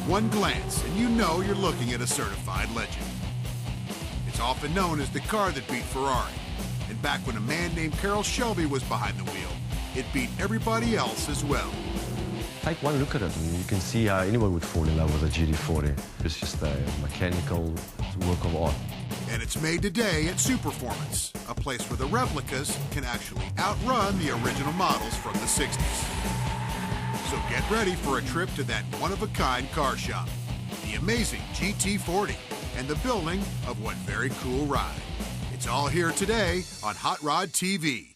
One glance and you know you're looking at a certified legend. It's often known as the car that beat Ferrari. And back when a man named Carroll Shelby was behind the wheel, it beat everybody else as well. Take one look at it and you can see how anyone would fall in love with a GT40. It's just a mechanical work of art. And it's made today at Superformance, a place where the replicas can actually outrun the original models from the 60s. So get ready for a trip to that one-of-a-kind car shop, the amazing GT40, and the building of one very cool ride. It's all here today on Hot Rod TV.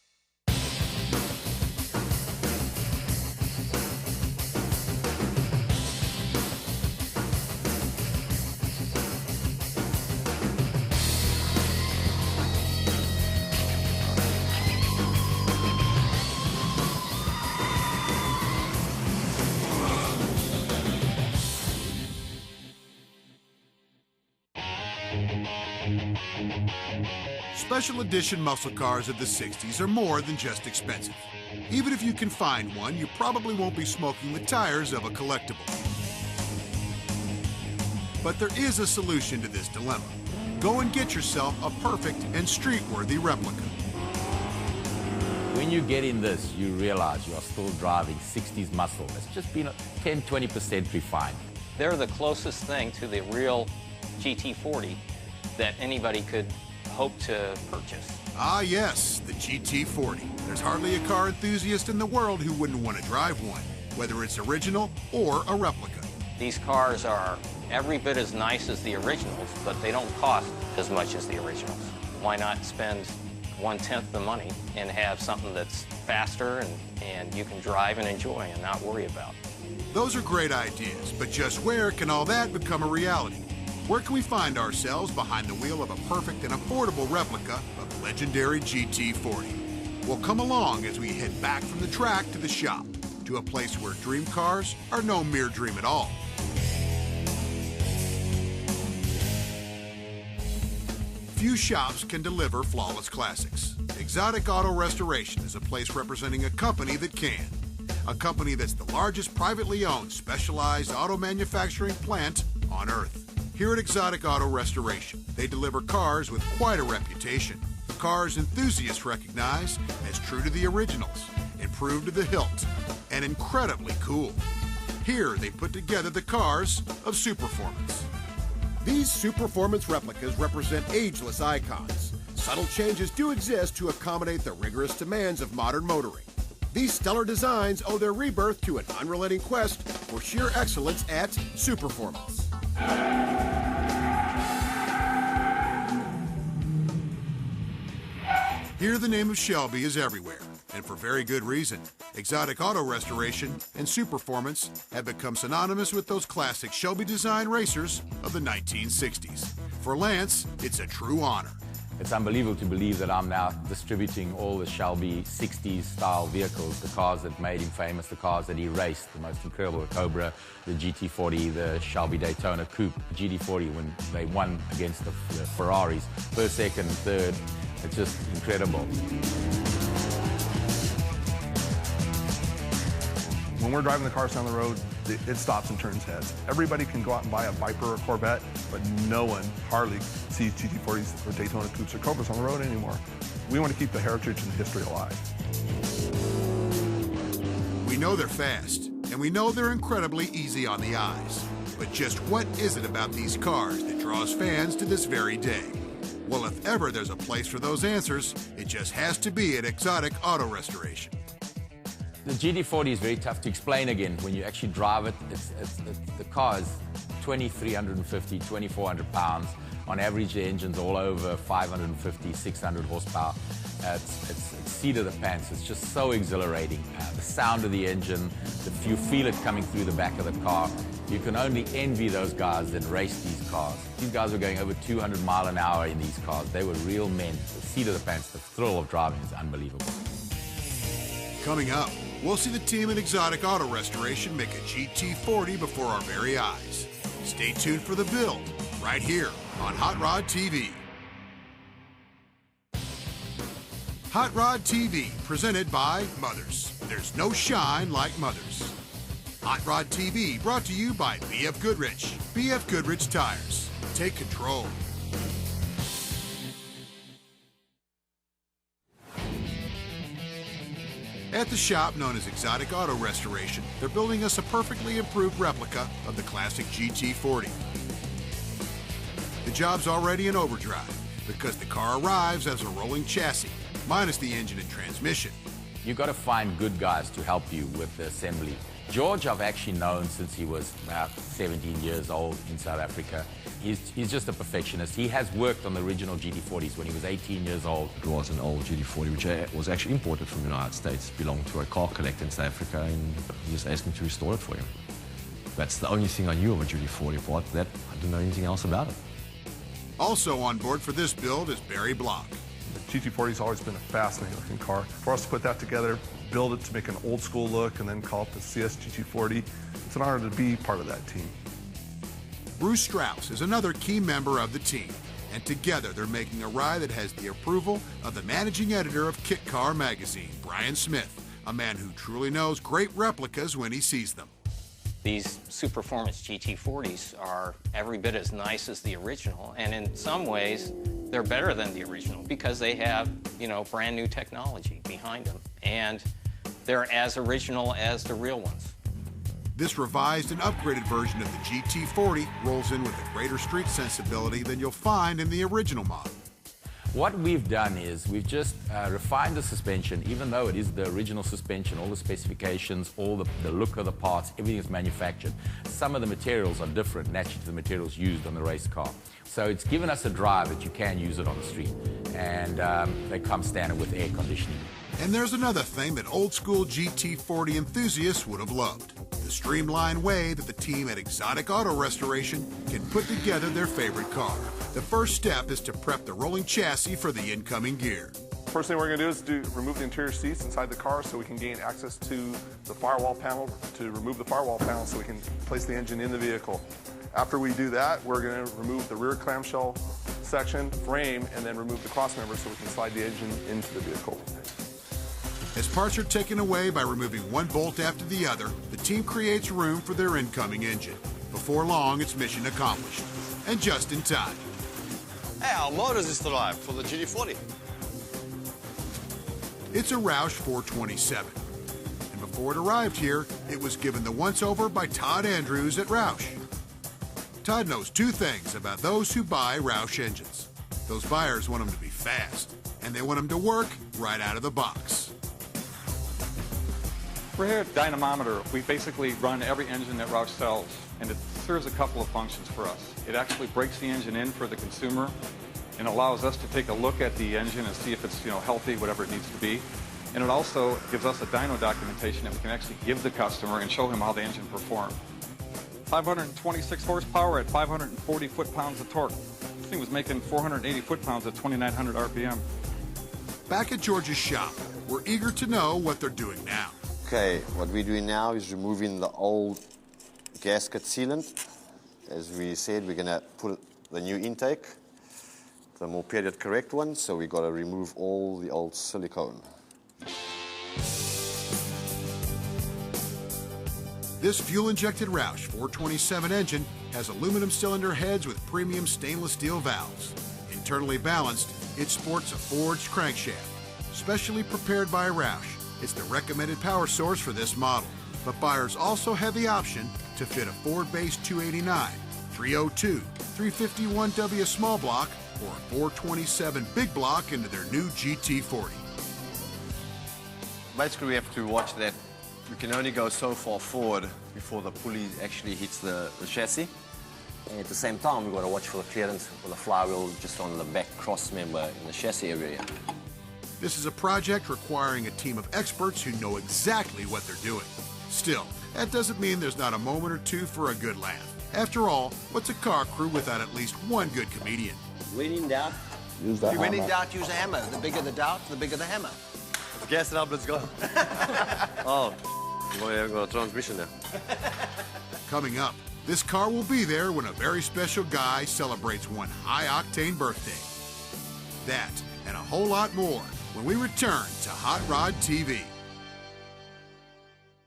Special edition muscle cars of the 60s are more than just expensive. Even if you can find one, you probably won't be smoking the tires of a collectible. But there is a solution to this dilemma. Go and get yourself a perfect and street-worthy replica. When you get in this, you realize you are still driving 60s muscle. It's just been 10–20% refined. They're the closest thing to the real GT40 that anybody could hope to purchase. Ah yes, the GT40. There's hardly a car enthusiast in the world who wouldn't want to drive one, whether it's original or a replica. These cars are every bit as nice as the originals, but they don't cost as much as the originals. Why not spend 1/10 the money and have something that's faster and you can drive and enjoy and not worry about? Those are great ideas, but just where can all that become a reality? Where can we find ourselves behind the wheel of a perfect and affordable replica of the legendary GT40? Well, come along as we head back from the track to the shop, to a place where dream cars are no mere dream at all. Few shops can deliver flawless classics. Exotic Auto Restoration is a place representing a company that can. A company that's the largest privately owned specialized auto manufacturing plant on Earth. Here at Exotic Auto Restoration, they deliver cars with quite a reputation. Cars enthusiasts recognize as true to the originals, improved to the hilt, and incredibly cool. Here they put together the cars of Superformance. These Superformance replicas represent ageless icons. Subtle changes do exist to accommodate the rigorous demands of modern motoring. These stellar designs owe their rebirth to an unrelenting quest for sheer excellence at Superformance. Here the name of Shelby is everywhere, and for very good reason. Exotic Auto Restoration and Superformance have become synonymous with those classic Shelby design racers of the 1960s. For Lance, it's a true honor. It's unbelievable to believe that I'm now distributing all the Shelby 60s style vehicles, the cars that made him famous, the cars that he raced, the most incredible, the Cobra, the GT40, the Shelby Daytona Coupe, GT40 when they won against the Ferraris, first, second, third. It's just incredible. When we're driving the cars down the road, it stops and turns heads. Everybody can go out and buy a Viper or a Corvette, but no one hardly sees GT40s or Daytona Coupes or Cobras on the road anymore. We want to keep the heritage and the history alive. We know they're fast, and we know they're incredibly easy on the eyes. But just what is it about these cars that draws fans to this very day? Well, if ever there's a place for those answers, it just has to be at Exotic Auto Restoration. The GT40 is very tough to explain again. When you actually drive it, the car is 2,350, 2,400 pounds. On average, the engine's all over 550, 600 horsepower. It's seat of the pants. It's just so exhilarating. The sound of the engine, you feel it coming through the back of the car. You can only envy those guys that race these cars. These guys were going over 200 miles an hour in these cars. They were real men. The seat of the pants, the thrill of driving is unbelievable. Coming up, we'll see the team at Exotic Auto Restoration make a GT40 before our very eyes. Stay tuned for the build, right here on Hot Rod TV. Hot Rod TV, presented by Mothers. There's no shine like Mothers. Hot Rod TV brought to you by BF Goodrich. BF Goodrich Tires. Take control. At the shop known as Exotic Auto Restoration, they're building us a perfectly improved replica of the classic GT40. The job's already in overdrive because the car arrives as a rolling chassis, minus the engine and transmission. You've got to find good guys to help you with the assembly. George, I've actually known since he was about 17 years old in South Africa. He's just a perfectionist. He has worked on the original GT40s when he was 18 years old. It was an old GT40 which was actually imported from the United States, belonged to a car collector in South Africa, and he just asked me to restore it for him. That's the only thing I knew of a GT40. Apart from that, I didn't know anything else about it. Also on board for this build is Barry Block. The GT40's always been a fascinating looking car. For us to put that together, build it to make an old school look, and then call it the CS GT40, it's an honor to be part of that team. Bruce Strauss is another key member of the team, and together they're making a ride that has the approval of the managing editor of Kit Car magazine, Brian Smith, a man who truly knows great replicas when he sees them. These Superformance GT40s are every bit as nice as the original, and in some ways, they're better than the original because they have, brand new technology behind them, and they're as original as the real ones. This revised and upgraded version of the GT40 rolls in with a greater street sensibility than you'll find in the original model. What we've done is we've just refined the suspension, even though it is the original suspension, all the specifications, all the look of the parts, everything is manufactured. Some of the materials are different naturally to the materials used on the race car. So it's given us a drive that you can use it on the street, and they come standard with air conditioning. And there's another thing that old school GT40 enthusiasts would have loved: the streamlined way that the team at Exotic Auto Restoration can put together their favorite car. The first step is to prep the rolling chassis for the incoming gear. First thing we're going to do is remove the interior seats inside the car so we can gain access to the firewall panel, to remove the firewall panel so we can place the engine in the vehicle. After we do that, we're going to remove the rear clamshell section, frame, and then remove the cross member so we can slide the engine into the vehicle. As parts are taken away by removing one bolt after the other, the team creates room for their incoming engine. Before long, it's mission accomplished, and just in time. Hey, our motors is arrived for the GT40. It's a Roush 427. And before it arrived here, it was given the once-over by Todd Andrews at Roush. Todd knows two things about those who buy Roush engines. Those buyers want them to be fast, and they want them to work right out of the box. We're here at Dynamometer. We basically run every engine that Roush sells, and it serves a couple of functions for us. It actually breaks the engine in for the consumer and allows us to take a look at the engine and see if it's healthy, whatever it needs to be. And it also gives us a dyno documentation that we can actually give the customer and show him how the engine performed. 526 horsepower at 540 foot-pounds of torque. This thing was making 480 foot-pounds at 2,900 RPM. Back at George's shop, we're eager to know what they're doing now. Okay, what we're doing now is removing the old gasket sealant. As we said, we're going to put the new intake, the more period correct one, so we've got to remove all the old silicone. This fuel-injected Roush 427 engine has aluminum cylinder heads with premium stainless steel valves. Internally balanced, it sports a forged crankshaft. Specially prepared by Roush, it's the recommended power source for this model. But buyers also have the option to fit a Ford Base 289, 302, 351W small block, or a 427 big block into their new GT40. Basically, we have to watch that we can only go so far forward before the pulley actually hits the chassis. And at the same time, we've got to watch for the clearance for the flywheel just on the back cross member in the chassis area. This is a project requiring a team of experts who know exactly what they're doing. Still, that doesn't mean there's not a moment or two for a good laugh. After all, what's a car crew without at least one good comedian? When in doubt, use the hammer. When in doubt, use a hammer. The bigger the doubt, the bigger the hammer. Gas it up, let's go. Oh, we have got a transmission now. Coming up, this car will be there when a very special guy celebrates one high-octane birthday. That and a whole lot more when we return to Hot Rod TV.